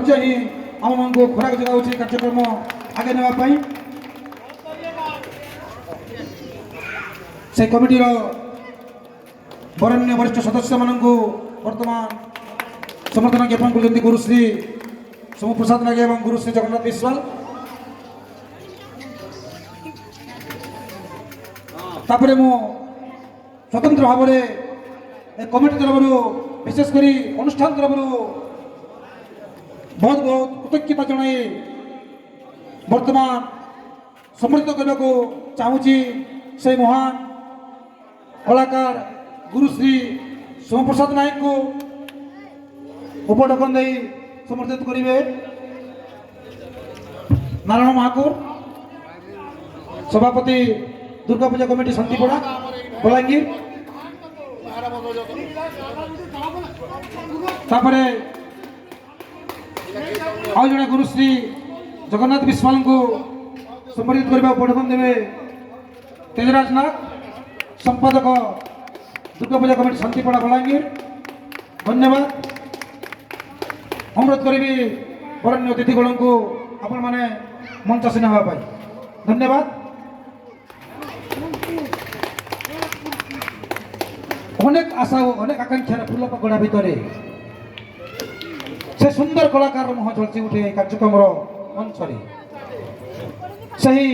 ମଞ୍ଚ ହିଁ ଆମମାନଙ୍କୁ ଖୋରାକ ଯୋଗାଉଛି କାର୍ଯ୍ୟକ୍ରମ ଆଗେ ନେବା ପାଇଁ। ସେ କମିଟିର ବରେଣ୍ୟ ବରିଷ୍ଠ ସଦସ୍ୟମାନଙ୍କୁ ବର୍ତ୍ତମାନ ସମର୍ଥନ ଜ୍ଞାପନ କରୁଛନ୍ତି ଗୁରୁଶ୍ରୀ ସୋମପ୍ରସାଦ ନାଗି ଏବଂ ଗୁରୁଶ୍ରୀ ଜଗନ୍ନାଥ ବିଶ୍ୱାଳ। ତାପରେ ମୁଁ ସ୍ୱତନ୍ତ୍ର ଭାବରେ ଏ କମିଟି ତରଫରୁ ବିଶେଷ କରି ଅନୁଷ୍ଠାନ ତରଫରୁ ବହୁତ ବହୁତ କୃତଜ୍ଞତା ଜଣାଇ ବର୍ତ୍ତମାନ ସମ୍ବର୍ଦ୍ଧିତ କରିବାକୁ ଚାହୁଁଛି ସେହି ମହାନ କଳାକାର ଗୁରୁଶ୍ରୀ ସୋମପ୍ରସାଦ ନାୟକଙ୍କୁ। ଉପଢକନ ଦେଇ ସମର୍ଥିତ କରିବେ ନାରାୟଣ ମହାକୁର, ସଭାପତି ଦୁର୍ଗା ପୂଜା କମିଟି ଶାନ୍ତିପଡ଼ା ବଲାଙ୍ଗୀର। ତାପରେ ଆଉ ଜଣେ ଗୁରୁଶ୍ରୀ ଜଗନ୍ନାଥ ବିଶ୍ୱାଳଙ୍କୁ ସମ୍ବର୍ଦ୍ଧିତ କରିବା ଉପଢକନ ଦେବେ ତେଜରାଜ ନାଗ, ସମ୍ପାଦକ ଦୁର୍ଗା ପୂଜା କମିଟି ଶାନ୍ତିପଡ଼ା ବଲାଙ୍ଗୀର। ଧନ୍ୟବାଦ। ଅନୁରୋଧ କରିବି ବରେଣ୍ୟ ଅତିଥିଗଣଙ୍କୁ ଆପଣମାନେ ମଞ୍ଚାସୀନ ହେବା ପାଇଁ। ଧନ୍ୟବାଦ। ଅନେକ ଆଶା ଓ ଅନେକ ଆକାଂକ୍ଷାର ଫୁଲ ପକଡ଼ା ଭିତରେ ସେ ସୁନ୍ଦର କଳାକାର ମୁହଁ ଝଲସି ଉଠେ ଏହି କାର୍ଯ୍ୟକ୍ରମର ମଞ୍ଚରେ। ସେହି